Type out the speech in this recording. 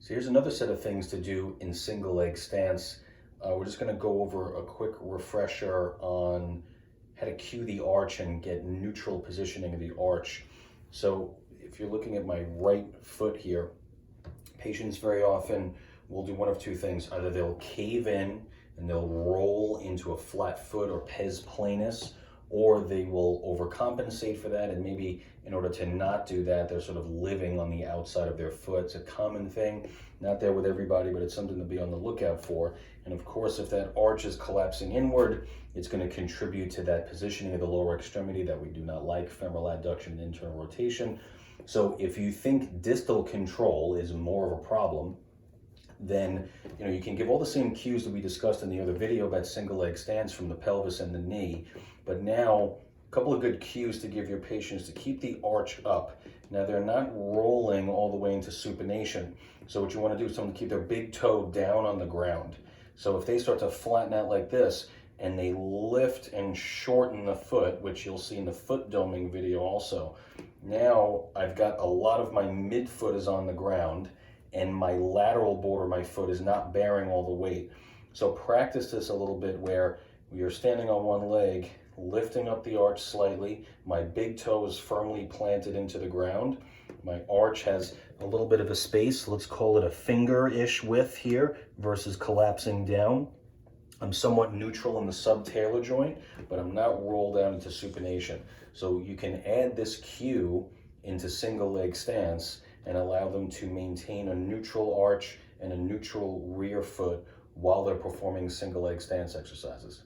So here's another set of things to do in single leg stance. We're just going to go over a quick refresher on how to cue the arch and get neutral positioning of the arch. So if you're looking at my right foot here, patients very often will do one of two things. Either they'll cave in and they'll roll into a flat foot or pes planus, or they will overcompensate for that, and maybe in order to not do that, they're sort of living on the outside of their foot. It's a common thing, not there with everybody, but it's something to be on the lookout for. And of course, if that arch is collapsing inward, it's going to contribute to that positioning of the lower extremity that we do not like, femoral adduction and internal rotation. So if you think distal control is more of a problem, then you can give all the same cues that we discussed in the other video about single leg stance from the pelvis and the knee. But now, a couple of good cues to give your patients to keep the arch up. Now, they're not rolling all the way into supination. So what you want to do is someone keep their big toe down on the ground. So if they start to flatten out like this, and they lift and shorten the foot, which you'll see in the foot doming video also, now I've got a lot of my midfoot is on the ground, and my lateral border of my foot is not bearing all the weight. So practice this a little bit where you're standing on one leg, lifting up the arch slightly. My big toe is firmly planted into the ground. My arch has a little bit of a space. Let's call it a finger-ish width here versus collapsing down. I'm somewhat neutral in the subtalar joint, but I'm not rolled down into supination. So you can add this cue into single leg stance and allow them to maintain a neutral arch and a neutral rear foot while they're performing single leg stance exercises.